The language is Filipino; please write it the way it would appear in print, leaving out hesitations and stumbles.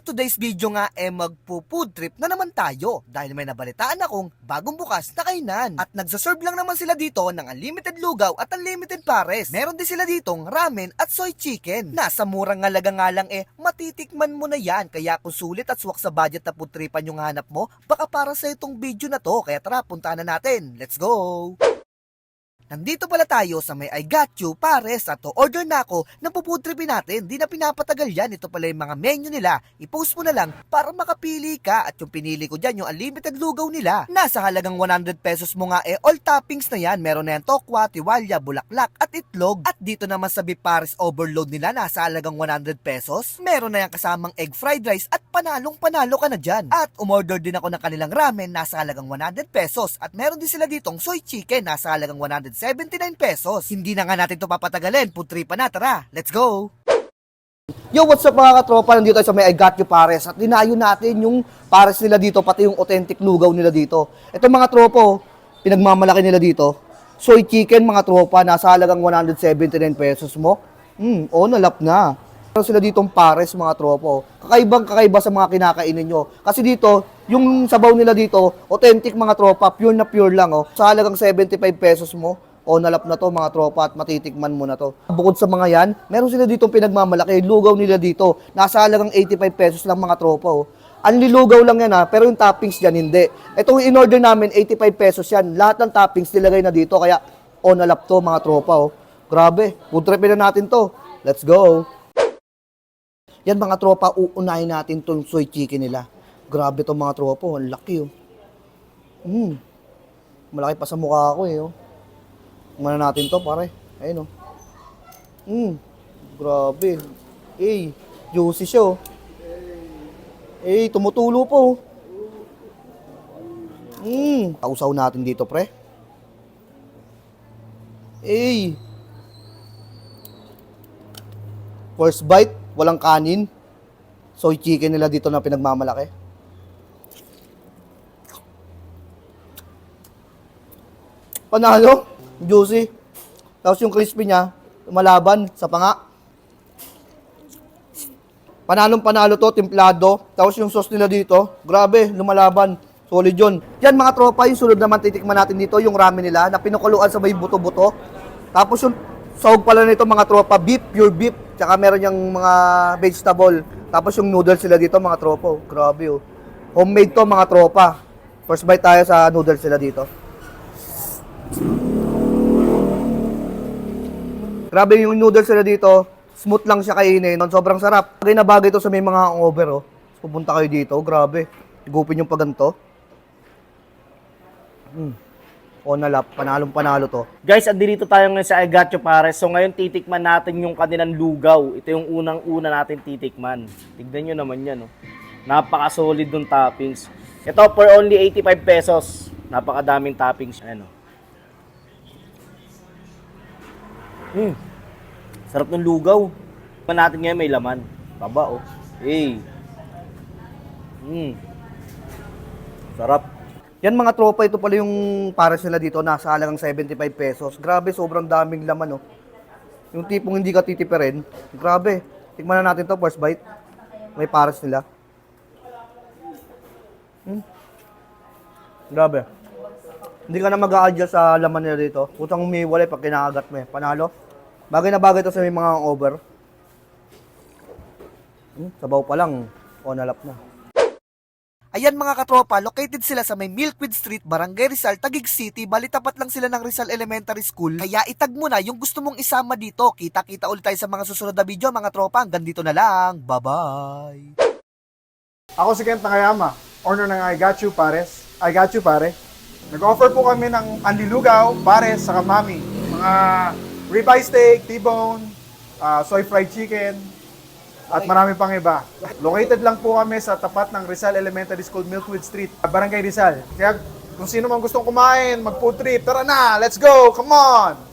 today's video nga magpo-food trip na naman tayo dahil may nabalitaan akong bagong bukas na kainan. At nagsaserve lang naman sila dito ng unlimited lugaw at unlimited pares. Meron din sila ditong ramen at soy chicken. Nasa murang halaga nga lang matitikman mo na yan. Kaya kung sulit at swak sa budget na food tripan yung hanap mo, baka para sa itong video na to. Kaya tara, puntahan na natin. Let's go! Nandito pala tayo sa may I Got You Pares at order na ako ng food tripin natin. Di na pinapatagal yan. Ito pala yung mga menu nila. I-post mo na lang para makapili ka. At yung pinili ko dyan, yung unlimited lugaw nila. Nasa halagang 100 pesos mo nga all toppings na yan. Meron na yan tokwa, tiwalya, bulaklak at itlog. At dito naman sa beef Pares overload nila, nasa halagang 100 pesos. Meron na yan kasamang egg fried rice at panalong panalo ka na dyan. At umorder din ako ng kanilang ramen, nasa halagang 100 pesos. At meron din sila ditong soy chicken, nasa halagang 179 pesos. Hindi na nga natin ito papatagalin. Putripan na, tara. Let's go! Yo, what's up mga katropa? Nandito tayo sa may I Got You Pares. At dinayo natin yung pares nila dito, pati yung authentic lugaw nila dito. Ito mga tropa, pinagmamalaki nila dito. Soy chicken mga tropa, nasa halagang 179 pesos mo. Nalap na. Meron sila ditong pares mga tropa. Kakaiba sa mga kinakainin nyo. Kasi dito, yung sabaw nila dito, authentic mga tropa, pure na pure lang. Sa halagang 75 pesos mo, nalap na to mga tropa at matitikman mo na to. Bukod sa mga yan, meron sila ditong pinagmamalaki. Lugaw nila dito, nasa halagang 85 pesos lang mga tropa. Anlilugaw lang yan pero yung toppings dyan hindi. Itong in-order namin, 85 pesos yan. Lahat ng toppings nilagay na dito, kaya nalap to mga tropa. Grabe, food tripin na natin to. Let's go! Yan mga tropa, uunahin natin tong soy chicken nila. Grabe to mga tropa, ang laki Malaki pa sa mukha ko Umana natin to pare. Ayun grabe. Juicy siya tumutulo po. Tausaw natin dito pre. First bite, walang kanin. Soy chicken nila dito na pinagmamalaki. Panalo, juicy. Tapos yung crispy niya, lumalaban sa panga. Panalong-panalo to, templado. Tapos yung sauce nila dito, grabe, lumalaban. Solid yun. Yan mga tropa, yung sunod naman titikman natin dito, yung ramen nila na pinukuluan sa may buto-buto. Tapos yung sahog pala nito mga tropa, beef, pure beef. Tsaka meron yung mga vegetable. Tapos yung noodles sila dito mga tropa. Grabe Homemade to mga tropa. First bite tayo sa noodles sila dito. Grabe yung noodles sila dito. Smooth lang siya kainin. Sobrang sarap. Bagay na bagay to sa may mga hangover Pupunta kayo dito. Grabe. Igupin yung paganto. Nalap. Panalong-panalo to. Guys, andito tayo ngayon sa I Got You Pares. So ngayon titikman natin yung kanilang lugaw. Ito yung unang-una natin titikman. Tignan nyo naman yan. Napaka-solid ng toppings. Ito for only 85 pesos. Napakadaming toppings. Sarap ng lugaw. Tignan natin ngayon may laman. Baba Sarap. Yan mga tropa, ito pala yung pares nila dito, nasa halagang 75 pesos. Grabe, sobrang daming laman Yung tipong hindi ka titipirin. Grabe. Tikman na natin to, first bite. May pares nila. Grabe. Hindi ka na mag-a-adjust sa laman nila dito. Putang umiwalay pag kinakagat mo Panalo. Bagay na bagay to sa may mga over. Sabaw pa lang. Nalap na. Ayan mga katropa, located sila sa may Milkweed Street, Barangay Rizal, Taguig City. Bali tapat lang sila ng Rizal Elementary School. Kaya itag mo na yung gusto mong isama dito. Kita-kita ulit tayo sa mga susunod na video mga tropa. Hanggang dito na lang. Bye-bye! Ako si Kent Nakayama, owner ng I Got You Pares. I Got You Pare. Nag-offer po kami ng anlilugaw, pares, saka mami. Mga ribeye steak, T-bone, soy fried chicken, at marami pang iba. Located lang po kami sa tapat ng Rizal Elementary School, Milkweed Street, Barangay Rizal. Kaya kung sino man gustong kumain, mag-food trip, tara na, let's go, come on!